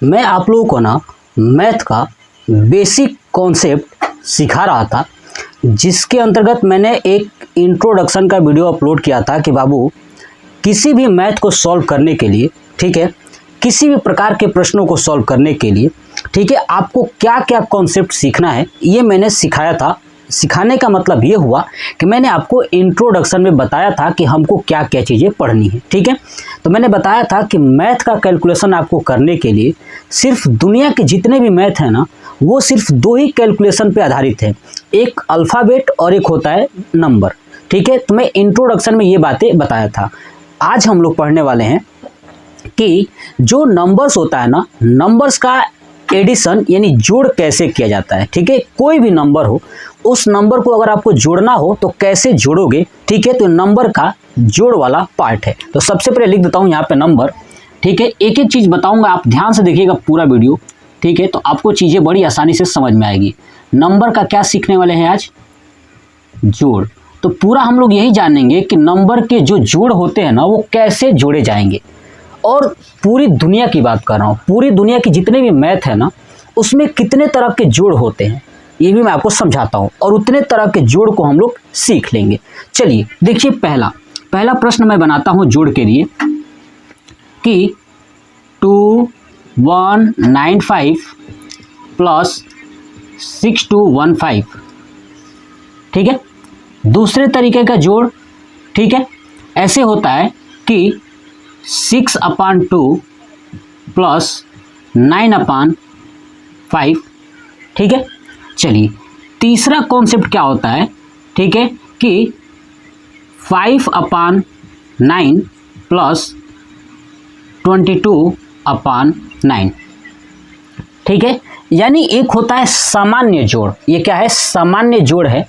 मैं आप लोगों को ना मैथ का बेसिक कॉन्सेप्ट सिखा रहा था, जिसके अंतर्गत मैंने एक इंट्रोडक्शन का वीडियो अपलोड किया था कि बाबू किसी भी मैथ को सॉल्व करने के लिए, ठीक है, किसी भी प्रकार के प्रश्नों को सॉल्व करने के लिए, ठीक है, आपको क्या क्या कॉन्सेप्ट सीखना है ये मैंने सिखाया था। सिखाने का मतलब ये हुआ कि मैंने आपको इंट्रोडक्शन में बताया था कि हमको क्या क्या चीज़ें पढ़नी है, ठीक है। तो मैंने बताया था कि मैथ का कैलकुलेशन आपको करने के लिए सिर्फ दुनिया के जितने भी मैथ हैं ना, वो सिर्फ दो ही कैलकुलेशन पे आधारित है, एक अल्फ़ाबेट और एक होता है नंबर, ठीक है। तो मैं इंट्रोडक्शन में ये बातें बताया था। आज हम लोग पढ़ने वाले हैं कि जो नंबर्स होता है ना, नंबर्स का एडिशन यानी जोड़ कैसे किया जाता है, ठीक है। कोई भी नंबर हो, उस नंबर को अगर आपको जोड़ना हो तो कैसे जोड़ोगे, ठीक है। तो नंबर का जोड़ वाला पार्ट है। तो सबसे पहले लिख देता हूँ यहाँ पे नंबर, ठीक है। एक एक चीज़ बताऊँगा, आप ध्यान से देखिएगा पूरा वीडियो, ठीक है। तो आपको चीज़ें बड़ी आसानी से समझ में आएगी। नंबर का क्या सीखने वाले हैं आज? जोड़। तो पूरा हम लोग यही जानेंगे कि नंबर के जो जोड़ होते हैं ना, वो कैसे जोड़े जाएंगे। और पूरी दुनिया की बात कर रहा हूँ, पूरी दुनिया की जितने भी मैथ है ना, उसमें कितने तरह के जोड़ होते हैं ये भी मैं आपको समझाता हूँ, और उतने तरह के जोड़ को हम लोग सीख लेंगे। चलिए देखिए, पहला प्रश्न मैं बनाता हूँ जोड़ के लिए कि 2195 प्लस 6215, ठीक है। दूसरे तरीके का जोड़, ठीक है, ऐसे होता है कि 6/2 प्लस 9/5, ठीक है। चलिए तीसरा कॉन्सेप्ट क्या होता है, ठीक है, कि 5/9 प्लस 22/9, ठीक है। यानी एक होता है सामान्य जोड़, ये क्या है? सामान्य जोड़ है,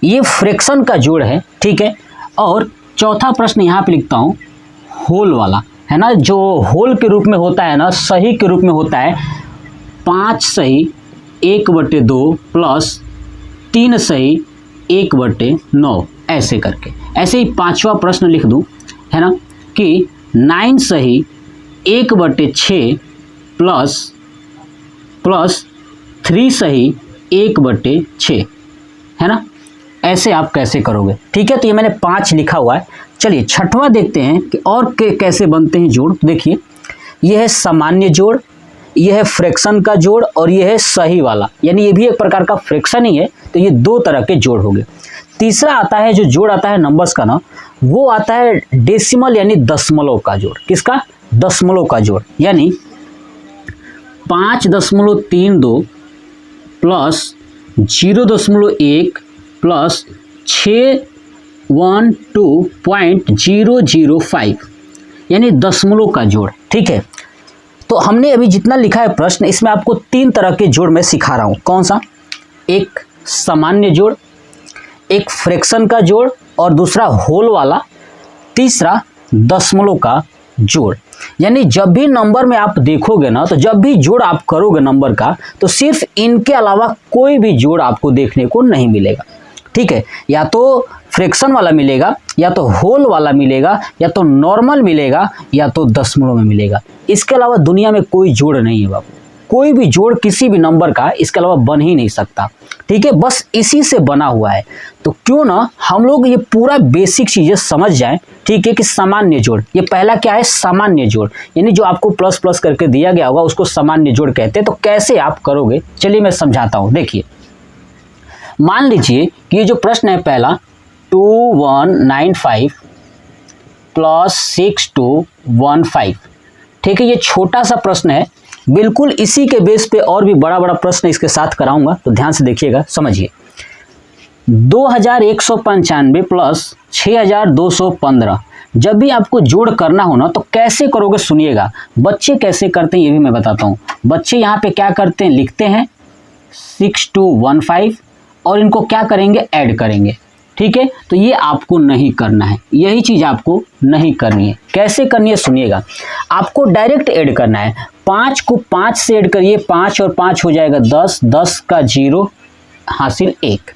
ये फ्रैक्शन का जोड़ है, ठीक है। और चौथा प्रश्न यहाँ पे लिखता हूँ होल वाला, है ना, जो होल के रूप में होता है ना, सही के रूप में होता है 5 सही 1/2 प्लस 3 सही 1/9, ऐसे करके। ऐसे ही पांचवा प्रश्न लिख दूं, है ना, कि 9 सही 1/6 प्लस 3 सही 1/6, है ना। ऐसे आप कैसे करोगे, ठीक है। तो ये मैंने 5 लिखा हुआ है। चलिए छठवां देखते हैं कि और कैसे बनते हैं जोड़। देखिए, यह है सामान्य जोड़, यह है फ्रैक्शन का जोड़, और यह है सही वाला, यानी ये भी एक प्रकार का फ्रैक्शन ही है। तो ये दो तरह के जोड़ हो गए। तीसरा आता है जो जोड़ आता है नंबर्स का ना, वो आता है डेसिमल यानी दशमलव का जोड़। किसका? दशमलव का जोड़, यानी 5.32 प्लस 0.1 प्लस 612.005, यानी दशमलव का जोड़, ठीक है। तो हमने अभी जितना लिखा है प्रश्न, इसमें आपको 3 तरह के जोड़ मैं सिखा रहा हूँ। कौन सा? एक सामान्य जोड़, एक फ्रैक्शन का जोड़, और दूसरा होल वाला, तीसरा दशमलव का जोड़। यानी जब भी नंबर में आप देखोगे ना, तो जब भी जोड़ आप करोगे नंबर का, तो सिर्फ इनके अलावा कोई भी जोड़ आपको देखने को नहीं मिलेगा, ठीक है। या तो फ्रैक्शन वाला मिलेगा, या तो होल वाला मिलेगा, या तो नॉर्मल मिलेगा, या तो दशमलव में मिलेगा। इसके अलावा दुनिया में कोई जोड़ नहीं है बाबू, कोई भी जोड़ किसी भी नंबर का इसके अलावा बन ही नहीं सकता, ठीक है। बस इसी से बना हुआ है। तो क्यों ना हम लोग ये पूरा बेसिक चीज़ें समझ जाएं, ठीक है। कि सामान्य जोड़, ये पहला क्या है? सामान्य जोड़, यानी जो आपको प्लस प्लस करके दिया गया होगा उसको सामान्य जोड़ कहते हैं। तो कैसे आप करोगे, चलिए मैं समझाता हूँ। देखिए, मान लीजिए कि ये जो प्रश्न है पहला 2195 प्लस 6215, ठीक है। ये छोटा सा प्रश्न है, बिल्कुल इसी के बेस पे और भी बड़ा बड़ा प्रश्न इसके साथ कराऊंगा, तो ध्यान से देखिएगा, समझिए। 2195 प्लस 6215, जब भी आपको जोड़ करना हो ना, तो कैसे करोगे सुनिएगा। बच्चे कैसे करते हैं ये भी मैं बताता हूँ। बच्चे यहाँ पे क्या करते हैं, लिखते हैं 6215 और इनको क्या करेंगे, ऐड करेंगे, ठीक है। तो ये आपको नहीं करना है, यही चीज़ आपको नहीं करनी है। कैसे करनी है सुनिएगा। आपको डायरेक्ट ऐड करना है। 5 को 5 से ऐड करिए, 5 और 5 हो जाएगा 10, 10 का 0 हासिल 1।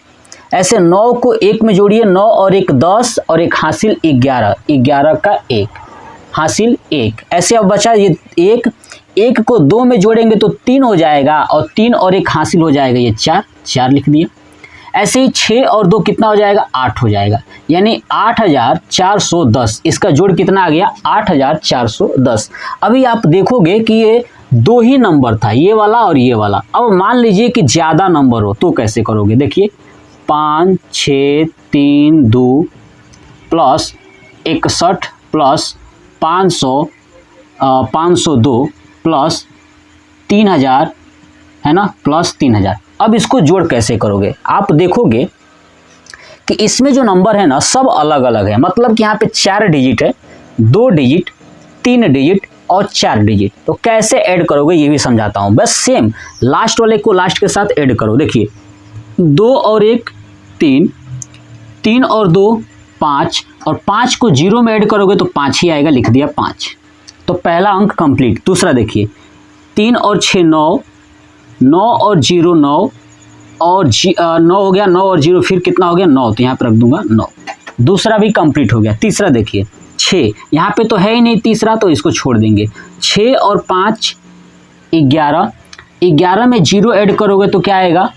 ऐसे 9 को 1 में जोड़िए, 9 और 1 10, और 1 हासिल 11, 11 का 1 हासिल 1। ऐसे अब बचा ये 1, 1 को 2 में जोड़ेंगे तो 3 हो जाएगा और 3 और 1 हासिल हो जाएगा, ये 4, 4 लिख दिया। ऐसे ही 6 और 2 कितना हो जाएगा, 8 हो जाएगा, यानी 8410। इसका जोड़ कितना आ गया, 8410। अभी आप देखोगे कि ये 2 ही नंबर था, ये वाला और ये वाला। अब मान लीजिए कि ज़्यादा नंबर हो तो कैसे करोगे, देखिए 5 6 3 2 प्लस 61 प्लस 502 प्लस 3000 है ना, प्लस 3000। अब इसको जोड़ कैसे करोगे, आप देखोगे कि इसमें जो नंबर है ना सब अलग अलग है, मतलब कि यहाँ पे 4 डिजिट है, 2 डिजिट, 3 डिजिट और 4 डिजिट। तो कैसे ऐड करोगे ये भी समझाता हूँ। बस सेम लास्ट वाले को लास्ट के साथ ऐड करो। देखिए 2 और 1 3, 3 और 2 5 और 5 को 0 में ऐड करोगे तो 5 ही आएगा, लिख दिया 5। तो पहला अंक कंप्लीट। दूसरा देखिए 3 और 6 9, 9 और 0 9 और 9 हो गया, 9 और 0 फिर कितना हो गया 9, तो यहाँ पर रख दूंगा 9। दूसरा भी कंप्लीट हो गया। तीसरा देखिए 6, यहाँ पे तो है ही नहीं तीसरा तो इसको छोड़ देंगे। 6 और 5 11, 11 में 0 ऐड करोगे तो क्या आएगा,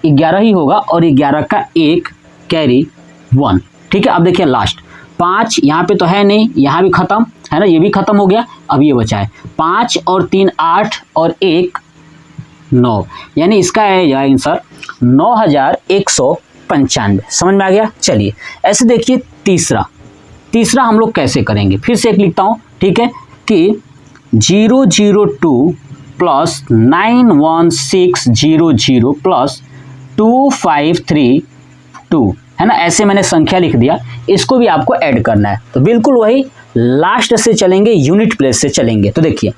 11 ही होगा और 11 का 1 कैरी 1। ठीक है, अब देखिए लास्ट 5, यहाँ पे तो है नहीं, यहाँ भी खत्म है ना, ये भी खत्म हो गया। अब ये बचा है 5 और 3 8 और 1 9, यानी इसका है आंसर 9195। समझ में आ गया। चलिए ऐसे देखिए तीसरा हम लोग कैसे करेंगे, फिर से एक लिखता हूँ, ठीक है, कि 002 प्लस 91600 प्लस 2532 है ना, ऐसे मैंने संख्या लिख दिया। इसको भी आपको ऐड करना है, तो बिल्कुल वही लास्ट से चलेंगे, यूनिट प्लेस से चलेंगे। तो देखिए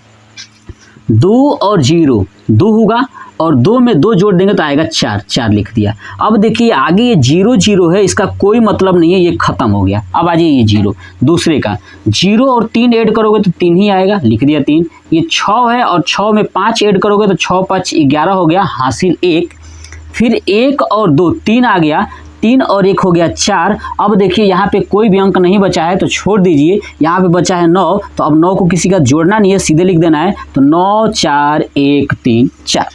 2 और 0 2 होगा और 2 में 2 जोड़ देंगे तो आएगा 4, 4 लिख दिया। अब देखिए आगे ये 0 0 है, इसका कोई मतलब नहीं है, ये खत्म हो गया। अब आ जाइए ये 0 दूसरे का 0 और 3 ऐड करोगे तो 3 ही आएगा, लिख दिया 3। ये 6 है और 6 में 5 ऐड करोगे तो 6 5 11 हो गया, हासिल 1। फिर 1 और 2 3 आ गया, 3 और 1 हो गया 4। अब देखिए यहाँ पे कोई भी अंक नहीं बचा है तो छोड़ दीजिए, यहाँ पे बचा है 9, तो अब 9 को किसी का जोड़ना नहीं है, सीधे लिख देना है। तो 9 4 1 3 4।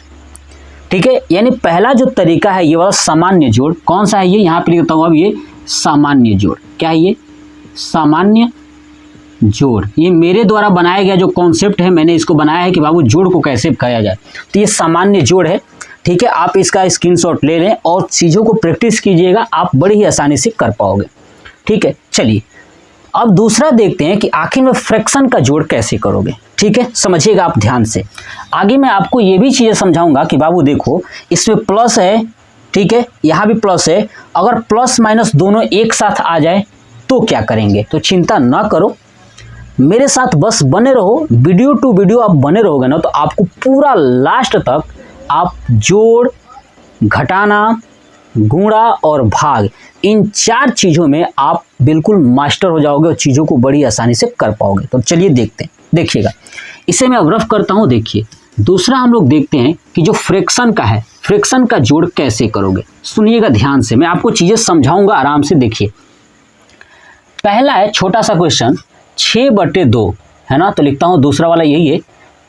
ठीक है, यानी पहला जो तरीका है ये वाला सामान्य जोड़, कौन सा है ये, यहाँ पे लिखता हूँ अब ये सामान्य जोड़। क्या है ये, सामान्य जोड़। ये मेरे द्वारा बनाया गया जो कॉन्सेप्ट है, मैंने इसको बनाया है कि बाबू जोड़ को कैसे किया जाए। तो ये सामान्य जोड़ है। ठीक है, आप इसका स्क्रीनशॉट ले लें और चीज़ों को प्रैक्टिस कीजिएगा, आप बड़ी ही आसानी से कर पाओगे। ठीक है, चलिए अब दूसरा देखते हैं कि आखिर में फ्रैक्शन का जोड़ कैसे करोगे। ठीक है, समझिएगा आप ध्यान से। आगे मैं आपको ये भी चीज़ें समझाऊंगा कि बाबू देखो इसमें प्लस है, ठीक है, यहाँ भी प्लस है, अगर प्लस माइनस दोनों एक साथ आ जाए तो क्या करेंगे। तो चिंता ना करो, मेरे साथ बस बने रहो, वीडियो टू वीडियो आप बने रहोगे ना तो आपको पूरा लास्ट तक आप जोड़, घटाना, गुणा और भाग, इन 4 चीज़ों में आप बिल्कुल मास्टर हो जाओगे और चीज़ों को बड़ी आसानी से कर पाओगे। तो चलिए देखते हैं, देखिएगा इसे मैं अब रफ करता हूँ। देखिए दूसरा हम लोग देखते हैं कि जो फ्रैक्शन का है, फ्रैक्शन का जोड़ कैसे करोगे। सुनिएगा ध्यान से, मैं आपको चीज़ें समझाऊंगा आराम से। देखिए पहला है छोटा सा क्वेश्चन 6/2 है ना, तो लिखता हूँ दूसरा वाला यही है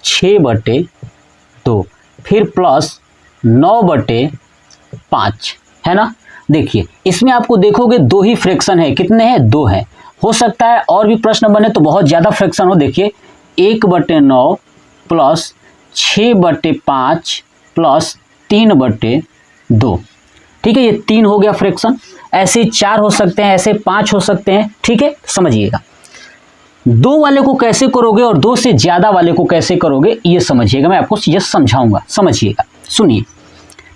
6/2, फिर प्लस 9/5 है ना। देखिए इसमें आपको देखोगे 2 ही फ्रैक्शन है, कितने हैं 2 है। हो सकता है और भी प्रश्न बने तो बहुत ज़्यादा फ्रैक्शन हो। देखिए 1/9 प्लस 6/5 प्लस 3/2। ठीक है, ये 3 हो गया फ्रैक्शन। ऐसे 4 हो सकते हैं, ऐसे 5 हो सकते हैं। ठीक है, समझिएगा 2 वाले को कैसे करोगे और 2 से ज़्यादा वाले को कैसे करोगे ये समझिएगा, मैं आपको चीज़ें समझाऊंगा। समझिएगा, सुनिए।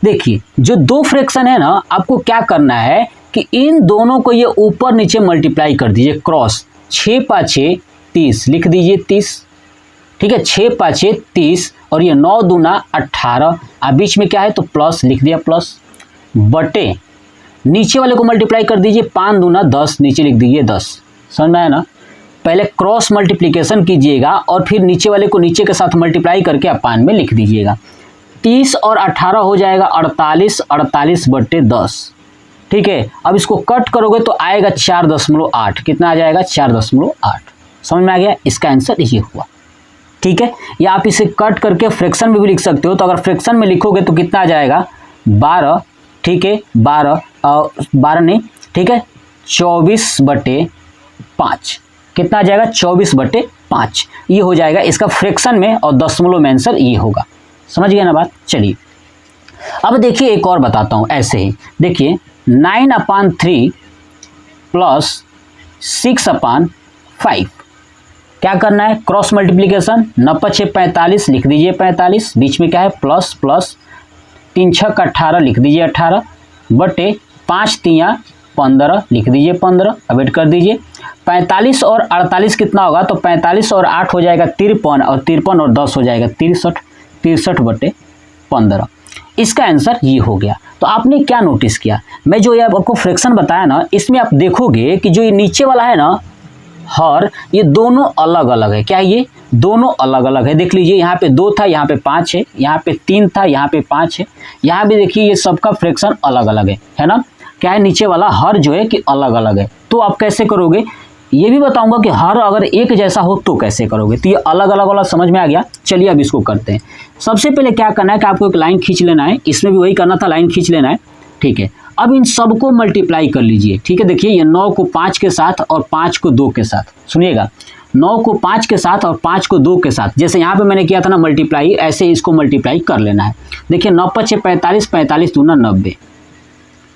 देखिए जो 2 फ्रैक्शन है ना, आपको क्या करना है कि इन दोनों को ये ऊपर नीचे मल्टीप्लाई कर दीजिए, क्रॉस। 6 5 30 लिख दीजिए 30। ठीक है, 6 5 30 और ये 9 दूना 18। अब बीच में क्या है तो प्लस लिख दिया, प्लस बटे नीचे वाले को मल्टीप्लाई कर दीजिए, 5 दूना 10, नीचे लिख दीजिए 10। समझ में आया ना। पहले क्रॉस मल्टीप्लिकेशन कीजिएगा और फिर नीचे वाले को नीचे के साथ मल्टीप्लाई करके अपान में लिख दीजिएगा। 30 और 18 हो जाएगा 48, 48/10। ठीक है, अब इसको कट करोगे तो आएगा 4.8। कितना आ जाएगा 4.8। समझ में आ गया, इसका आंसर ये हुआ। ठीक है, या आप इसे कट करके फ्रैक्शन में भी लिख सकते हो। तो अगर फ्रैक्शन में लिखोगे तो कितना आ जाएगा 12, ठीक है 12 नहीं, ठीक है 24/5, कितना आ जाएगा 24/5, ये हो जाएगा इसका फ्रैक्शन में, और दशमलव में आंसर ये होगा। समझ गए ना बात। चलिए अब देखिए एक और बताता हूँ ऐसे ही। देखिए 9/3 प्लस 6/5, क्या करना है क्रॉस मल्टीप्लीकेशन, 9×6 = 45 लिख दीजिए 45, बीच में क्या है प्लस प्लस, 3×6 = 18 लिख दीजिए 18, बटे 5×3 = 15 लिख दीजिए 15, अब ऐड कर दीजिए। 45 और 48 कितना होगा, तो 45 और 8 हो जाएगा 53, और 53 और 10 हो जाएगा 63, 63/15। इसका आंसर ये हो गया। तो आपने क्या नोटिस किया, मैं जो ये आपको फ्रैक्शन बताया ना, इसमें आप देखोगे कि जो ये नीचे वाला है ना हर, ये दोनों अलग अलग है। क्या ये दोनों अलग अलग है, देख लीजिए यहाँ पे 2 था, यहाँ पे 5 है, यहाँ पे 3 था, यहाँ पे 5 है, यहाँ भी देखिए ये सबका फ्रैक्शन अलग अलग है ना। क्या है नीचे वाला हर जो है कि अलग अलग है। तो आप कैसे करोगे ये भी बताऊंगा कि हर अगर एक जैसा हो तो कैसे करोगे। तो ये अलग अलग वाला समझ में आ गया। चलिए अब इसको करते हैं। सबसे पहले क्या करना है कि आपको एक लाइन खींच लेना है, इसमें भी वही करना था, लाइन खींच लेना है, ठीक है। अब इन सबको मल्टीप्लाई कर लीजिए, ठीक है। देखिए ये 9 को 5 के साथ और 5 को 2 के साथ, सुनिएगा 9 को 5 के साथ और 5 को 2 के साथ, जैसे यहाँ पे मैंने किया था ना मल्टीप्लाई, ऐसे इसको मल्टीप्लाई कर लेना है। देखिए 9×5 = 45, 45 दूना 90,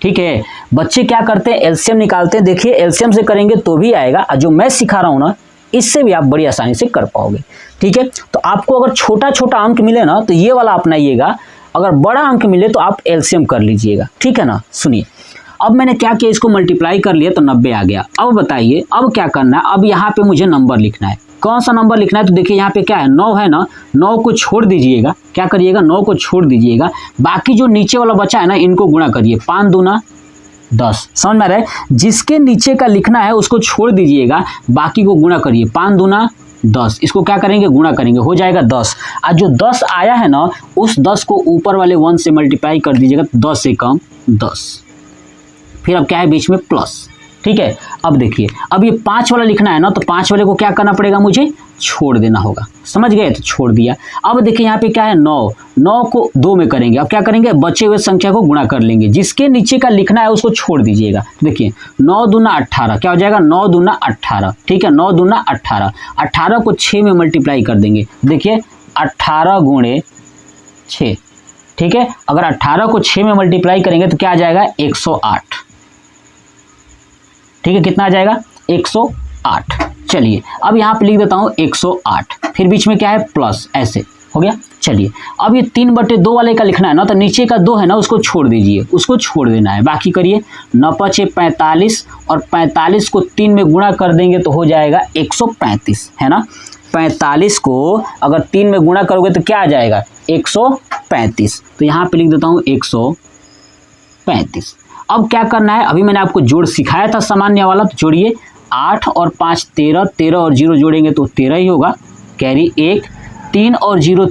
ठीक है। बच्चे क्या करते हैं एलसीएम निकालते हैं, देखिए एलसीएम से करेंगे तो भी आएगा, और जो मैं सिखा रहा हूँ ना इससे भी आप बड़ी आसानी से कर पाओगे, ठीक है। तो आपको अगर छोटा छोटा अंक मिले ना तो ये वाला अपनाइएगा, अगर बड़ा अंक मिले तो आप एलसीएम कर लीजिएगा, ठीक है ना। सुनिए अब मैंने क्या किया, इसको मल्टीप्लाई कर लिया तो 90 आ गया। अब बताइए अब क्या करना है, अब यहाँ पे मुझे नंबर लिखना है। कौन सा नंबर लिखना है, तो देखिए यहाँ पे क्या है 9 है ना, 9 को छोड़ दीजिएगा, क्या करिएगा 9 को छोड़ दीजिएगा, बाकी जो नीचे वाला बचा है ना इनको गुणा करिए, 5 दूना 10, समझ में आ रहा है। जिसके नीचे का लिखना है उसको छोड़ दीजिएगा, बाकी को गुणा करिए, 5 दूना 10, इसको क्या करेंगे गुणा करेंगे, हो जाएगा 10। और जो 10 आया है ना उस 10 को ऊपर वाले 1 से मल्टीप्लाई कर दीजिएगा, 10 से कम 10, फिर अब क्या है बीच में प्लस, ठीक है। अब देखिए अब ये 5 वाला लिखना है ना, तो 5 वाले को क्या करना पड़ेगा, मुझे छोड़ देना होगा, समझ गए, तो छोड़ दिया। अब देखिए यहाँ पे क्या है 9, 9 को 2 में करेंगे, अब क्या करेंगे बचे हुए संख्या को गुणा कर लेंगे, जिसके नीचे का लिखना है उसको छोड़ दीजिएगा। तो देखिए 9 दूना 18, क्या हो जाएगा 9 दूना 18, ठीक है 9 दूना 18, 18 को 6 में मल्टीप्लाई कर देंगे, देखिए 18 × 6, ठीक है। अगर 18 को 6 में मल्टीप्लाई करेंगे तो क्या आ जाएगा 108, ठीक है, कितना आ जाएगा 108। चलिए अब यहाँ पे लिख देता हूँ 108, फिर बीच में क्या है प्लस, ऐसे हो गया। चलिए अब ये 3/2 वाले का लिखना है ना, तो नीचे का 2 है ना उसको छोड़ दीजिए, उसको छोड़ देना है, बाकी करिए 9×5 = 45, और 45 को 3 में गुणा कर देंगे तो हो जाएगा 135, है ना। 45 को अगर 3 में गुणा करोगे तो क्या आ जाएगा 135, तो यहाँ पे लिख देता हूँ 135। अब क्या करना है, अभी मैंने आपको जोड़ सिखाया था सामान्य वाला, तो जोड़िए 8 और 5 13, 13 और 0 जोड़ेंगे तो 13 ही होगा, कैरी 1, 3 और 0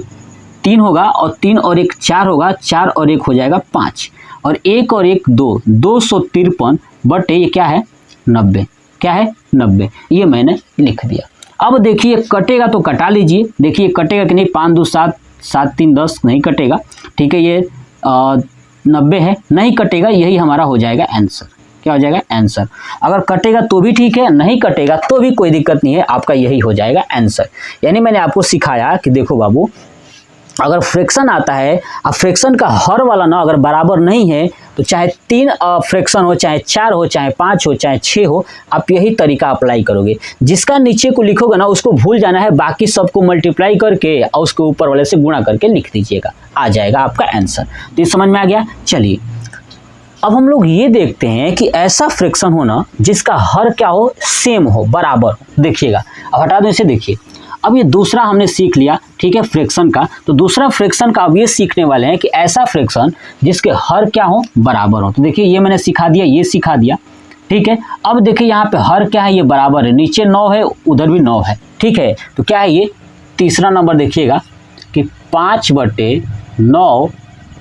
3 होगा, और 3 और 1 4 होगा, 4 और 1 हो जाएगा 5, और 1 और 1 2, 253 बटे ये क्या है 90, क्या है 90, ये मैंने लिख दिया। अब देखिए कटेगा तो कटा लीजिए, देखिए कटेगा कि नहीं, 5 2 7, 7 3 10, नहीं कटेगा, ठीक है। ये 90 है, नहीं कटेगा, यही हमारा हो जाएगा आंसर। क्या हो जाएगा आंसर, अगर कटेगा तो भी ठीक है, नहीं कटेगा तो भी कोई दिक्कत नहीं है, आपका यही हो जाएगा आंसर। यानी मैंने आपको सिखाया कि देखो बाबू, अगर फ्रैक्शन आता है, अब फ्रैक्शन का हर वाला ना अगर बराबर नहीं है तो चाहे 3 फ्रैक्शन हो, चाहे 4 हो, चाहे 5 हो, चाहे 6 हो, आप यही तरीका अप्लाई करोगे। जिसका नीचे को लिखोगे ना उसको भूल जाना है, बाकी सबको मल्टीप्लाई करके और उसके ऊपर वाले से गुणा करके लिख दीजिएगा, आ जाएगा आपका आंसर। तो ये समझ में आ गया। चलिए अब हम लोग ये देखते हैं कि ऐसा फ्रैक्शन होना जिसका हर क्या हो, सेम हो, बराबर हो। देखिएगा अब हटा दो इसे, देखिए अब ये दूसरा हमने सीख लिया, ठीक है, फ्रैक्शन का। तो दूसरा फ्रैक्शन का अब ये सीखने वाले हैं कि ऐसा फ्रैक्शन जिसके हर क्या हो, बराबर हो। तो देखिए ये मैंने सिखा दिया, ये सिखा दिया, ठीक है। अब देखिए यहाँ पे हर क्या है, ये बराबर है, नीचे 9 है, उधर भी 9 है, ठीक है। तो क्या है ये तीसरा नंबर, देखिएगा कि 5/9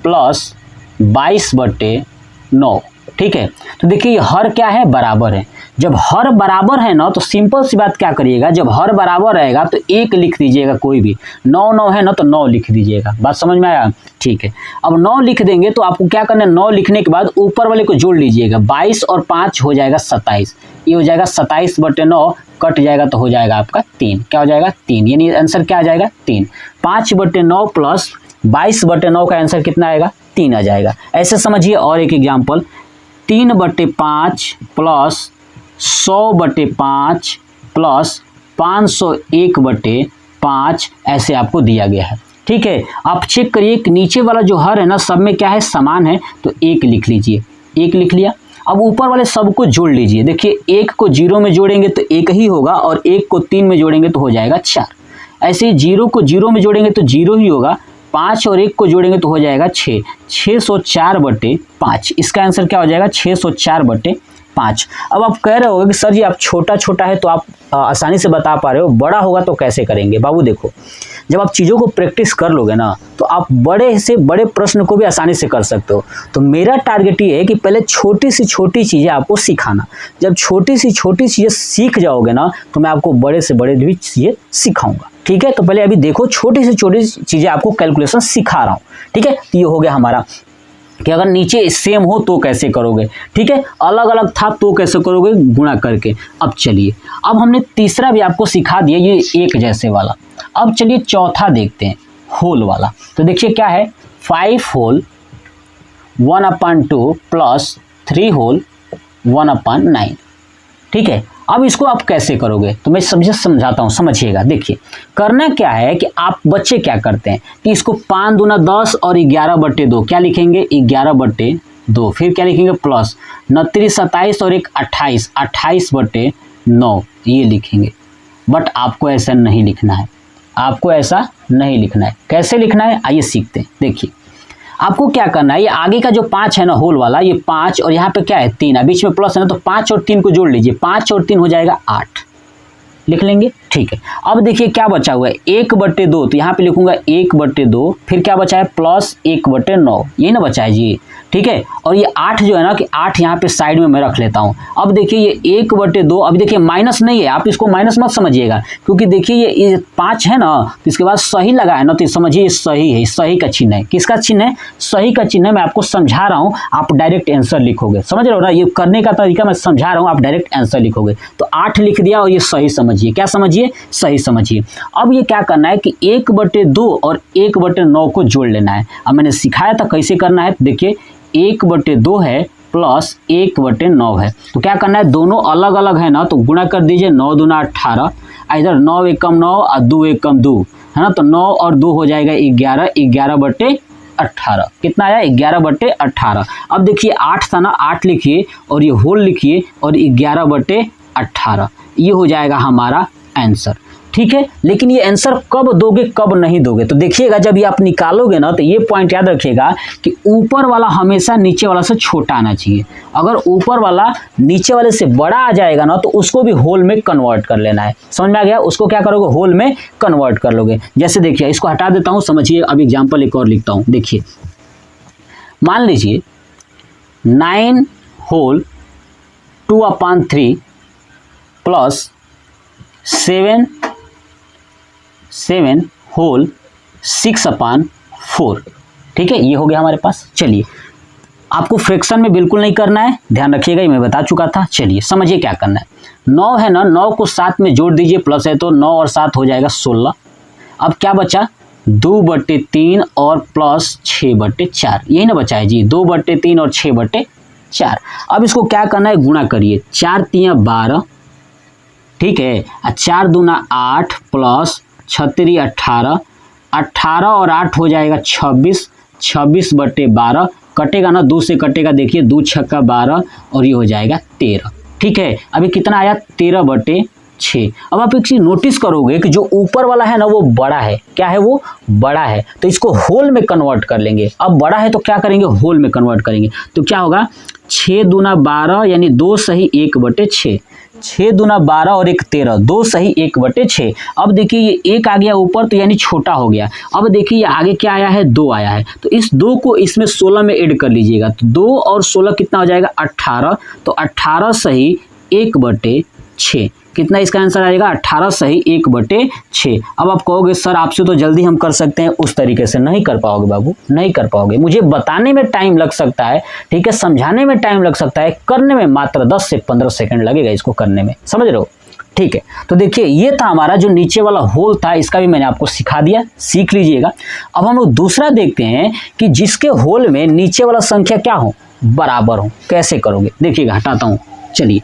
प्लस 22/9, ठीक है। तो देखिए हर क्या है, बराबर है। जब हर बराबर है ना तो सिंपल सी बात क्या करिएगा, जब हर बराबर रहेगा तो एक लिख दीजिएगा, कोई भी 9 9 है ना तो 9 लिख दीजिएगा। बात समझ में आया? ठीक है। अब 9 लिख देंगे तो आपको क्या करना है, 9 लिखने के बाद ऊपर वाले को जोड़ लीजिएगा, 22 और 5 हो जाएगा 27। ये हो जाएगा 27/9, कट जाएगा तो हो जाएगा आपका 3। क्या हो जाएगा? 3। यानी आंसर क्या आ जाएगा? 3। 5/9 प्लस 22/9 का आंसर कितना आएगा? 3 आ जाएगा। ऐसे समझिए। और एक एग्जाम्पल, 3/5 प्लस 100/5 प्लस 501/5 ऐसे आपको दिया गया है। ठीक है। आप चेक करिए कि नीचे वाला जो हर है ना सब में क्या है, समान है, तो 1 लिख लीजिए। 1 लिख लिया। अब ऊपर वाले सबको जोड़ लीजिए। देखिए 1 को 0 में जोड़ेंगे तो 1 ही होगा, और 1 को 3 में जोड़ेंगे तो हो जाएगा 4। ऐसे ही 0 को 0 में जोड़ेंगे तो 0 ही होगा, 5 और 1 को जोड़ेंगे तो हो जाएगा 6। 604/5 इसका आंसर क्या हो जाएगा? 604/5। अब आप कह रहे होगे कि सर जी आप छोटा छोटा है तो आप आसानी से बता पा रहे हो, बड़ा होगा तो कैसे करेंगे? बाबू देखो, जब आप चीज़ों को प्रैक्टिस कर लोगे ना तो आप बड़े से बड़े प्रश्न को भी आसानी से कर सकते हो। तो मेरा टारगेट ये है कि पहले छोटी सी छोटी चीज़ें आपको सिखाना। जब छोटी सी छोटी चीज़ें सीख जाओगे ना तो मैं आपको बड़े से बड़े भी चीज़ें सिखाऊंगा। ठीक है। तो पहले अभी देखो, छोटी से छोटी चीज़ें आपको कैलकुलेशन सिखा रहा हूँ। ठीक है। तो ये हो गया हमारा कि अगर नीचे सेम हो तो कैसे करोगे, ठीक है, अलग अलग था तो कैसे करोगे, गुणा करके। अब चलिए, अब हमने तीसरा भी आपको सिखा दिया, ये एक जैसे वाला। अब चलिए चौथा देखते हैं, होल वाला। तो देखिए क्या है, 5 होल 1/2 प्लस 3 होल 1/9। ठीक है। अब इसको आप कैसे करोगे तो मैं समझाता हूँ, समझिएगा। देखिए करना क्या है कि आप बच्चे क्या करते हैं कि इसको 5 दूना 10 और 11/2 क्या लिखेंगे, 11/2। फिर क्या लिखेंगे, प्लस 29 27 और 1 28, 28/9 ये लिखेंगे। बट आपको ऐसा नहीं लिखना है, आपको ऐसा नहीं लिखना है। कैसे लिखना है आइए सीखते हैं। देखिए आपको क्या करना है, ये आगे का जो 5 है ना होल वाला, ये 5 और यहाँ पे क्या है 3 है, बीच में प्लस है ना, तो 5 और 3 को जोड़ लीजिए, 5 और 3 हो जाएगा 8, लिख लेंगे। ठीक है। अब देखिए क्या बचा हुआ है, 1/2, तो यहाँ पे लिखूंगा 1/2। फिर क्या बचा है, प्लस 1/9, यही ना बचा है जी। ठीक है। और ये 8 जो है ना कि 8 यहाँ पे साइड में मैं रख लेता हूँ। अब देखिए ये 1/2, अभी देखिए माइनस नहीं है, आप इसको माइनस मत समझिएगा, क्योंकि देखिए ये 5 है ना तो इसके बाद सही लगा है ना, तो समझिए ये सही है, सही का चिन्ह है। किसका चिन्ह है, सही का चिन्ह है। मैं आपको समझा रहा हूँ, आप डायरेक्ट आंसर लिखोगे, समझ रहे हो ना, ये करने का तरीका मैं समझा रहा हूँ, आप डायरेक्ट आंसर लिखोगे। तो 8 लिख दिया और ये सही समझिए, क्या समझिए, सही समझिए। अब ये क्या करना है कि 1/2 और 1/9 को जोड़ लेना है। अब मैंने सिखाया था कैसे करना है, तो देखिए 1/2 है प्लस 1/9 है, तो क्या करना है, दोनों अलग अलग है ना तो गुणा कर दीजिए, 9 दूना 18, इधर 9 एकम 9 और 2 एकम 2 है ना, तो 9 और 2 हो जाएगा 11, 11/18 कितना आया, 11/18। अब देखिए 8 था ना, 8 लिखिए और ये होल लिखिए और 11/18, ये हो जाएगा हमारा आंसर। ठीक है। लेकिन ये आंसर कब दोगे कब नहीं दोगे, तो देखिएगा जब ये आप निकालोगे ना तो ये पॉइंट याद रखिएगा कि ऊपर वाला हमेशा नीचे वाला से छोटा आना चाहिए। अगर ऊपर वाला नीचे वाले से बड़ा आ जाएगा ना तो उसको भी होल में कन्वर्ट कर लेना है। समझ में आ गया, उसको क्या करोगे, होल में कन्वर्ट कर लोगे। जैसे देखिए इसको हटा देता हूँ, समझिए। अब एग्जाम्पल एक और लिखता हूँ। देखिए मान लीजिए 9 होल 2/3 प्लस 7 होल 6/4। ठीक है, ये हो गया हमारे पास। चलिए आपको फ्रैक्शन में बिल्कुल नहीं करना है, ध्यान रखिएगा, ये मैं बता चुका था। चलिए समझिए क्या करना है, 9 है ना, 9 को 7 में जोड़ दीजिए, प्लस है तो 9 और 7 हो जाएगा 16। अब क्या बचा, 2/3 और प्लस 6/4, यही ना बचा है जी, 2/3 और 6/4। अब इसको क्या करना है, गुणा करिए, 4 तिया 12, ठीक है, 4 दूना 8 प्लस 6 18, 18 और 8 हो जाएगा 26, 26/12 कटेगा ना, 2 से कटेगा, देखिए 2 छक्का 12 और ये हो जाएगा 13। ठीक है। अभी कितना आया, 13/6। अब आप एक चीज नोटिस करोगे कि जो ऊपर वाला है ना वो बड़ा है, क्या है, वो बड़ा है, तो इसको होल में कन्वर्ट कर लेंगे। अब बड़ा है तो क्या करेंगे, होल में कन्वर्ट करेंगे, तो क्या होगा, 6 दूना 12 यानी 2 सही 1/6, 6 दूना 12 और 1 13, 2 सही 1/6। अब देखिए ये 1 आ गया ऊपर तो यानी छोटा हो गया। अब देखिए ये आगे क्या आया है, 2 आया है, तो इस 2 को इसमें 16 में ऐड कर लीजिएगा, तो 2 और 16 कितना हो जाएगा 18, तो 18 सही 1/6। कितना इसका आंसर आएगा 18 सही 1/6। अब आप कहोगे सर आपसे तो जल्दी हम कर सकते हैं, उस तरीके से नहीं कर पाओगे बाबू, नहीं कर पाओगे। मुझे बताने में टाइम लग सकता है, ठीक है, समझाने में टाइम लग सकता है, करने में मात्र 10 से 15 सेकंड लगेगा इसको करने में, समझ रहे हो, ठीक है। तो देखिए ये था हमारा जो नीचे वाला होल था, इसका भी मैंने आपको सिखा दिया, सीख लीजिएगा। अब हम लोग दूसरा देखते हैं कि जिसके होल में नीचे वाला संख्या क्या हो, बराबर हो। कैसे करोगे देखिएगा, हटाता हूँ, चलिए।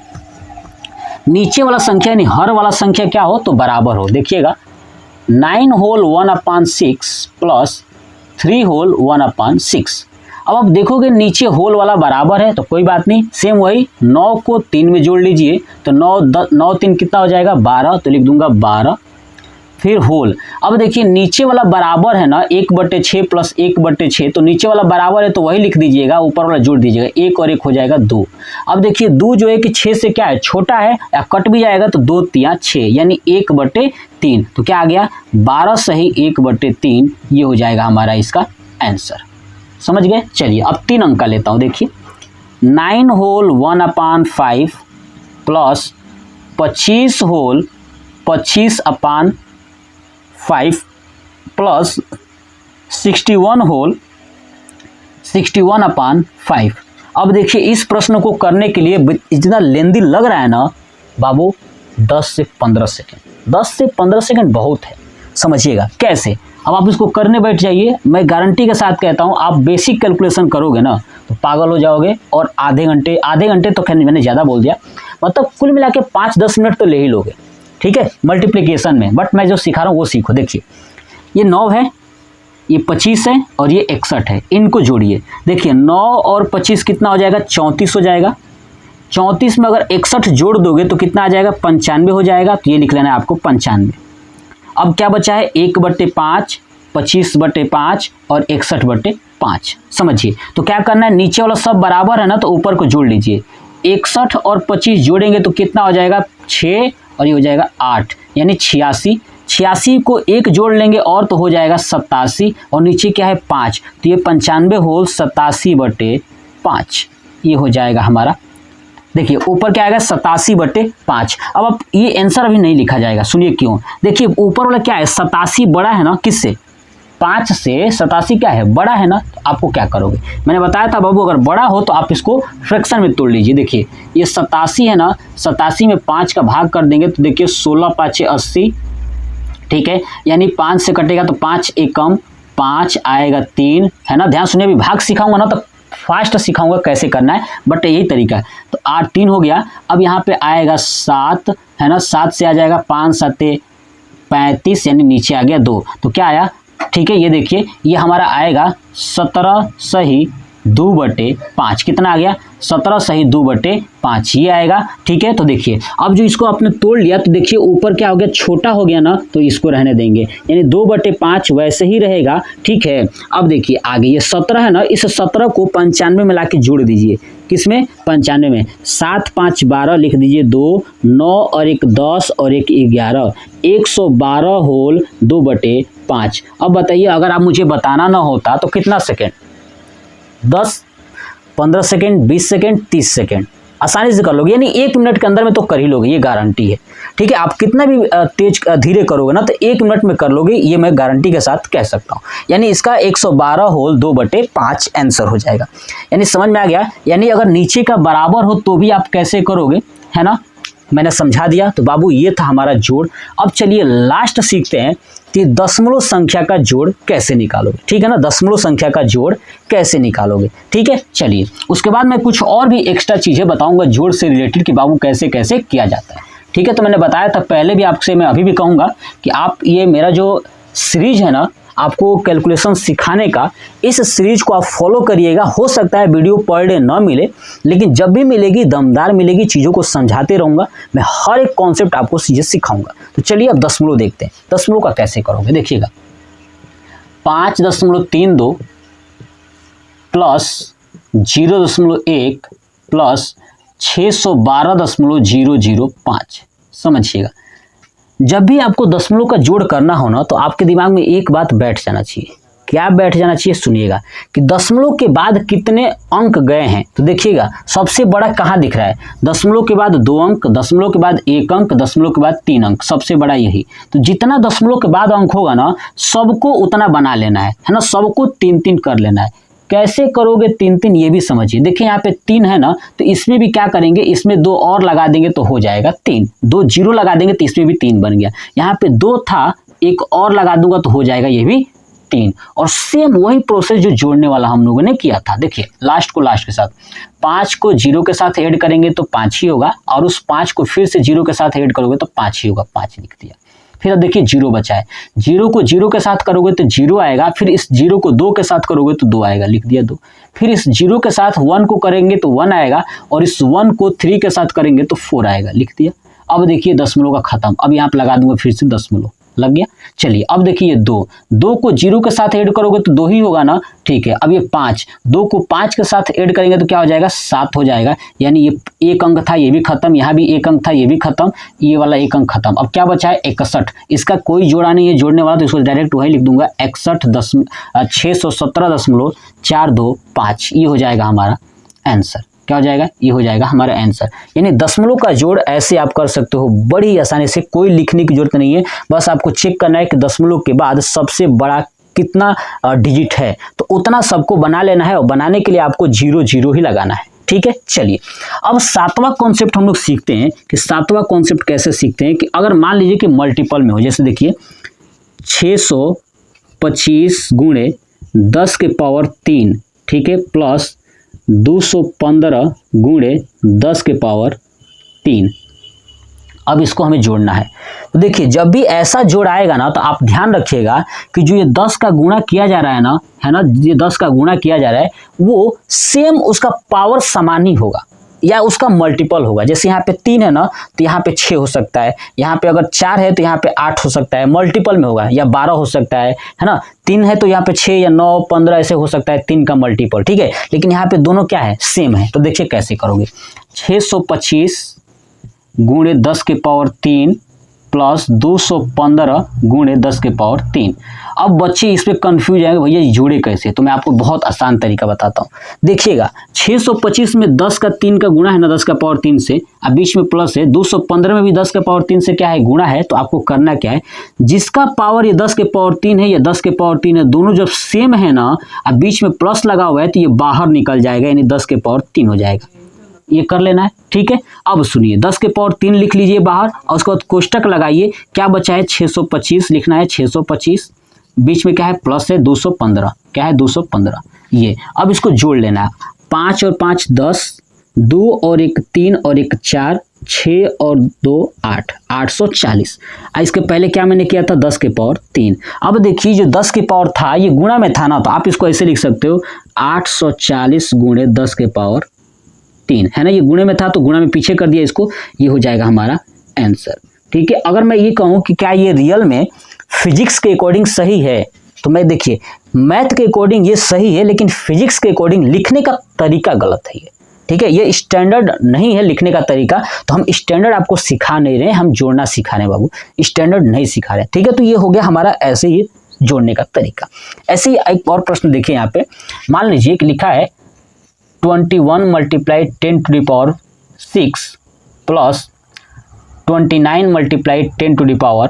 नीचे वाला संख्या यानी हर वाला संख्या क्या हो तो बराबर हो। देखिएगा 9 होल 1/6 प्लस 3 होल 1/6। अब आप देखोगे नीचे होल वाला बराबर है तो कोई बात नहीं, सेम वही 9 को 3 में जोड़ लीजिए, तो 9 3 कितना हो जाएगा 12, तो लिख दूंगा 12, फिर होल। अब देखिए नीचे वाला बराबर है ना 1/6 प्लस 1/6, तो नीचे वाला बराबर है तो वही लिख दीजिएगा, ऊपर वाला जोड़ दीजिएगा, 1 और 1 हो जाएगा 2। अब देखिए 2 जो है कि 6 से क्या है छोटा है, या कट भी जाएगा तो 2 3 6 यानी 1/3, तो क्या आ गया 12 सही 1/3, ये हो जाएगा हमारा इसका आंसर। समझ गए। चलिए अब 3 अंक का लेता हूँ। देखिए 9 whole 1/5 plus 25 whole 25/5 plus 61 whole 61/5। अब देखिए इस प्रश्न को करने के लिए इतना लेंदी लग रहा है ना बाबू, 10 से 15 सेकंड, 10 से 15 सेकंड बहुत है, समझिएगा कैसे। अब आप इसको करने बैठ जाइए, मैं गारंटी के साथ कहता हूँ आप बेसिक कैलकुलेशन करोगे ना तो पागल हो जाओगे, और आधे घंटे तो खैर मैंने ज़्यादा बोल दिया, मतलब कुल मिला के 5-10 मिनट तो ले ही लोगे, ठीक है, मल्टीप्लिकेशन में। बट मैं जो सिखा रहा हूँ वो सीखो। देखिए ये 9 है, ये 25 है और ये 61 है, इनको जोड़िए। देखिए 9 और 25 कितना हो जाएगा 34 हो जाएगा। 34 में अगर 61 जोड़ दोगे तो कितना आ जाएगा 95 हो जाएगा, तो ये लिख लेना है आपको 95। अब क्या बचा है 1/5, 25/5 और 61/5। समझिए तो क्या करना है, नीचे वाला सब बराबर है ना तो ऊपर को जोड़ लीजिए। 61 और 25 जोड़ेंगे तो कितना हो जाएगा 6 और ये हो जाएगा 8 यानी 86। 86 को 1 जोड़ लेंगे और तो हो जाएगा 87, और नीचे क्या है 5, तो ये 95 होल 87/5 ये हो जाएगा हमारा। देखिए ऊपर क्या आएगा 87/5। अब आप ये आंसर अभी नहीं लिखा जाएगा, सुनिए क्यों। देखिए ऊपर वाला क्या है 87 बड़ा है ना किससे, 5 से 87 क्या है बड़ा है ना, तो आपको क्या करोगे, मैंने बताया था बाबू अगर बड़ा हो तो आप इसको फ्रैक्शन में तोड़ लीजिए। देखिए ये 87 है ना, 87 में 5 का भाग कर देंगे तो देखिए 16 5 80, ठीक है, यानी 5 से कटेगा तो 5 एकम 5 आएगा 3, है ना। ध्यान सुनिए, अभी भाग सिखाऊंगा ना तो फास्ट सिखाऊंगा कैसे करना है, बट यही तरीका है। तो 8 3 हो गया। अब यहाँ पे आएगा 7, है ना, 7 से आ जाएगा 5 7 35 यानी नीचे आ गया 2, तो क्या आया, ठीक है, ये देखिए ये हमारा आएगा 17 सही 2/5। कितना आ गया 17 सही 2/5 ये आएगा, ठीक है। तो देखिए अब जो इसको आपने तोड़ लिया तो देखिए ऊपर क्या हो गया छोटा हो गया ना, तो इसको रहने देंगे, यानी 2/5 वैसे ही रहेगा, ठीक है। अब देखिए आगे ये 17 है ना, इस 17 को 95 में लाके जोड़ दीजिए, किसमें 95 में, 7 5 12 लिख दीजिए 2, 9 और 1 10 और 1 11, 112 होल 2/5। अब बताइए अगर आप मुझे बताना ना होता तो कितना सेकेंड, 10 15 सेकेंड 20 सेकेंड 30 सेकेंड आसानी से कर लोगे, यानी 1 मिनट के अंदर में तो कर ही लोगे, ये गारंटी है, ठीक है। आप कितना भी तेज धीरे करोगे ना तो 1 मिनट में कर लोगे, ये मैं गारंटी के साथ कह सकता हूँ। यानी इसका 112 होल 2/5 आंसर हो जाएगा। यानी समझ में आ गया, यानी अगर नीचे का बराबर हो तो भी आप कैसे करोगे, है ना, मैंने समझा दिया। तो बाबू ये था हमारा जोड़। अब चलिए लास्ट सीखते हैं कि दशमलव संख्या का जोड़ कैसे निकालोगे, ठीक है ना, दशमलव संख्या का जोड़ कैसे निकालोगे, ठीक है। चलिए उसके बाद मैं कुछ और भी एक्स्ट्रा चीज़ें बताऊंगा जोड़ से रिलेटेड कि बाबू कैसे कैसे किया जाता है, ठीक है। तो मैंने बताया था पहले भी आपसे, मैं अभी भी कहूँगा कि आप ये मेरा जो सीरीज है ना आपको कैलकुलेशन सिखाने का, इस सीरीज को आप फॉलो करिएगा। हो सकता है वीडियो पर डे ना मिले, लेकिन जब भी मिलेगी दमदार मिलेगी, चीज़ों को समझाते रहूँगा मैं, हर एक कॉन्सेप्ट आपको चीज़ें सिखाऊंगा। तो चलिए अब दशमलव देखते हैं, दशमलव का कैसे करोगे। देखिएगा 5.32 प्लस 0.1 प्लस 612.005। समझिएगा, जब भी आपको दशमलव का जोड़ करना हो ना तो आपके दिमाग में एक बात बैठ जाना चाहिए। क्या बैठ जाना चाहिए? सुनिएगा कि दशमलव के बाद कितने अंक गए हैं। तो देखिएगा सबसे बड़ा कहाँ दिख रहा है, दशमलव के बाद 2 अंक, दशमलव के बाद 1 अंक, दशमलव के बाद 3 अंक, सबसे बड़ा यही। तो जितना दशमलव के बाद अंक होगा ना सबको उतना बना लेना है ना, सबको 3-3 कर लेना है। कैसे करोगे 3-3 ये भी समझिए। देखिए यहाँ पे 3 है ना, तो इसमें भी क्या करेंगे, इसमें 2 और लगा देंगे तो हो जाएगा 3, 2 जीरो लगा देंगे तो इसमें भी 3 बन गया। यहाँ पे 2 था, एक और लगा दूंगा तो हो जाएगा ये भी 3। और सेम वही प्रोसेस जो जोड़ने वाला हम लोगों ने किया था। देखिए लास्ट को लास्ट के साथ 5 को 0 के साथ ऐड करेंगे तो 5 ही होगा, और उस 5 को फिर से 0 के साथ ऐड करोगे तो 5 ही होगा, 5 लिख दिया। फिर अब देखिए 0 बचा है, 0 को 0 के साथ करोगे तो 0 आएगा, फिर इस 0 को 2 के साथ करोगे तो 2 आएगा, लिख दिया 2। फिर इस 0 के साथ 1 को करेंगे तो 1 आएगा, और इस 1 को 3 के साथ करेंगे तो 4 आएगा, लिख दिया। अब देखिए दशमलव का खत्म। अब यहाँ पे लगा दूंगा फिर से दशमलव, लग गया। चलिए अब देखिए 2 को 0 के साथ ऐड करोगे तो 2 ही होगा ना, ठीक है। अब ये 5, 2 को 5 के साथ ऐड करेंगे तो क्या हो जाएगा, 7 हो जाएगा। यानी ये 1 अंक था, ये भी खत्म, यहाँ भी 1 अंक था, ये भी खत्म, ये वाला 1 अंक खत्म। अब क्या बचा है 61, इसका कोई जोड़ा नहीं है जोड़ने वाला, तो इसको डायरेक्ट वही लिख दूंगा 617.425, ये हो जाएगा हमारा आंसर। क्या हो जाएगा, ये हो जाएगा हमारा आंसर। यानी दशमलव का जोड़ ऐसे आप कर सकते हो बड़ी आसानी से, कोई लिखने की जरूरत नहीं है। बस आपको चेक करना है कि दशमलव के बाद सबसे बड़ा कितना डिजिट है, तो उतना सबको बना लेना है, और बनाने के लिए आपको 0 0 ही लगाना है, ठीक है। चलिए अब 7वां कॉन्सेप्ट हम लोग सीखते हैं कि 7वां कॉन्सेप्ट कैसे सीखते हैं। कि अगर मान लीजिए कि मल्टीपल में हो, जैसे देखिए 625 गुणे 10 के पावर 3, ठीक है, प्लस 215 गुणे 10 के पावर 3। अब इसको हमें जोड़ना है। तो देखिए जब भी ऐसा जोड़ आएगा ना तो आप ध्यान रखिएगा कि जो ये 10 का गुणा किया जा रहा है ना, ये 10 का गुणा किया जा रहा है वो सेम उसका पावर समान ही होगा या उसका मल्टीपल होगा। जैसे यहाँ पे 3 है ना तो यहाँ पे 6 हो सकता है, यहाँ पे अगर 4 है तो यहाँ पे 8 हो सकता है, मल्टीपल में होगा, या 12 हो सकता है ना। 3 है तो यहाँ पे 6 या 9 15 ऐसे हो सकता है, 3 का मल्टीपल, ठीक है। लेकिन यहाँ पे दोनों क्या है, सेम है। तो देखिए कैसे करोगे, 625 गुणे 10 के पावर 3 प्लस 215 गुणे 10 के पावर 3। अब बच्चे इस पे कंफ्यूज आएंगे, भैया जोड़े कैसे, तो मैं आपको बहुत आसान तरीका बताता हूँ। देखिएगा 625 में 10 का 3 का गुणा है ना 10 का पावर 3 से, अब बीच में प्लस है। 215 में भी 10 का पावर 3 से क्या है, गुणा है। तो आपको करना क्या है, जिसका पावर ये 10 के पावर 3 है या 10 के पावर 3 है, दोनों जब सेम है ना, अब बीच में प्लस लगा हुआ है तो ये बाहर निकल जाएगा, यानी 10 के पावर 3 हो जाएगा। ये कर लेना है, ठीक है। अब सुनिए 10 के पावर 3 लिख लीजिए बाहर, और उसके बाद कोष्टक लगाइए। क्या बचा है, 625 लिखना है, 625 बीच में क्या है, प्लस है 215, क्या है 215। ये अब इसको जोड़ लेना है, 5 और 5 10, 2 और 1 3 और 1 4, 6 और 2 8, 840। इसके पहले क्या मैंने किया था, 10 के पावर 3। अब देखिए जो 10 के पावर था ये गुणा में था ना, तो आप इसको ऐसे लिख सकते हो 840 गुणे 10 के पावर 3, है ना। ये गुणे में था तो गुणा में पीछे कर दिया इसको, ये हो जाएगा हमारा आंसर, ठीक है। अगर मैं ये कहूँ कि क्या ये रियल में फिजिक्स के अकॉर्डिंग सही है, तो मैं देखिए मैथ के अकॉर्डिंग ये सही है, लेकिन फिजिक्स के अकॉर्डिंग लिखने का तरीका गलत है, ठीक है। ये स्टैंडर्ड नहीं है लिखने का तरीका, तो हम स्टैंडर्ड आपको सिखा नहीं रहे, हम जोड़ना सिखा रहे हैं बाबू, स्टैंडर्ड नहीं सिखा रहे, ठीक है। तो ये हो गया हमारा ऐसे ही जोड़ने का तरीका। ऐसे ही एक और प्रश्न देखिए यहाँ पे, मान लीजिए कि लिखा है 21 multiplied 10 to the power 6 plus 29 multiplied 10 to the power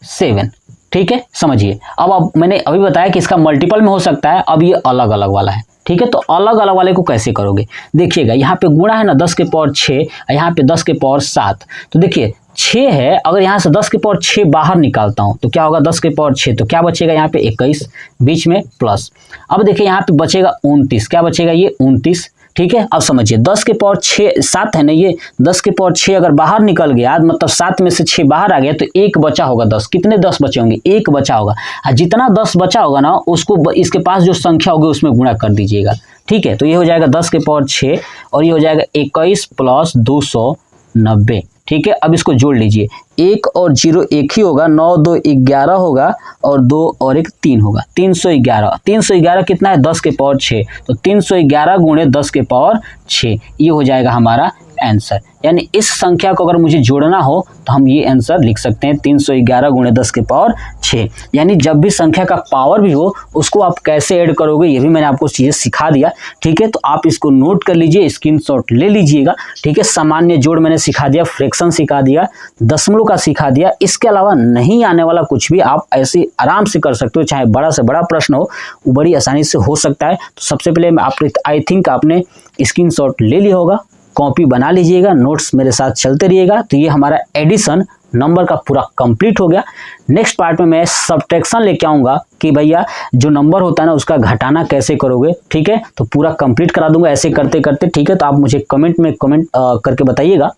7, ठीक है। समझिए अब मैंने अभी बताया कि इसका मल्टीपल में हो सकता है, अब ये अलग अलग वाला है, ठीक है। तो अलग अलग वाले को कैसे करोगे, देखिएगा यहाँ पे गुणा है ना 10 के पावर 6, यहाँ पे 10 के पावर 7। तो देखिए 6 है, अगर यहाँ से 10 के पावर 6 बाहर निकालता हूँ तो क्या होगा, 10 के पावर 6, तो क्या बचेगा यहाँ पे 21, बीच में प्लस। अब देखिए यहाँ पे बचेगा 29, क्या बचेगा ये 29, ठीक है। अब समझिए 10 के पावर 6 7 है ना, ये 10 के पावर 6 अगर बाहर निकल गया, मतलब 7 में से 6 बाहर आ गया, तो एक बचा होगा 10। कितने 10 बचे होंगे, एक बचा होगा। जितना 10 बचा होगा ना उसको इसके पास जो संख्या होगी उसमें गुणा कर दीजिएगा, ठीक है। तो ये हो जाएगा 10 के पावर 6 और ये हो जाएगा 21 प्लस 290, ठीक है, अब इसको जोड़ लीजिए, 1 और 0 एक ही होगा, 9 2 11 होगा और 2 और 1 3 होगा, 311। 311 कितना है, 10 के पावर 6, तो 311 गुणे 10 के पावर 6, ये हो जाएगा हमारा आंसर। यानी इस संख्या को अगर मुझे जोड़ना हो तो हम ये आंसर लिख सकते हैं, 311 गुणे 10 के पावर 6। यानी जब भी संख्या का पावर भी हो उसको आप कैसे ऐड करोगे ये भी मैंने आपको चीज़ें सिखा दिया, ठीक है। तो आप इसको नोट कर लीजिए, स्क्रीनशॉट ले लीजिएगा, ठीक है। सामान्य जोड़ मैंने सिखा दिया, फ्रैक्शन सिखा दिया, दशमलव का सिखा दिया, इसके अलावा नहीं आने वाला कुछ भी आप ऐसे आराम से कर सकते हो, चाहे बड़ा से बड़ा प्रश्न हो वो बड़ी आसानी से हो सकता है। तो सबसे पहले आई थिंक आपने स्क्रीनशॉट ले लिया होगा, कॉपी बना लीजिएगा, नोट्स मेरे साथ चलते रहिएगा। तो ये हमारा एडिशन नंबर का पूरा कंप्लीट हो गया। नेक्स्ट पार्ट में मैं सब्ट्रैक्शन लेके आऊँगा कि भैया जो नंबर होता है ना उसका घटाना कैसे करोगे, ठीक है। तो पूरा कंप्लीट करा दूंगा ऐसे करते करते, ठीक है। तो आप मुझे कमेंट में करके बताइएगा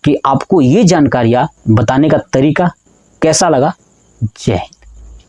कि आपको ये जानकारियाँ बताने का तरीका कैसा लगा। जय हिंद।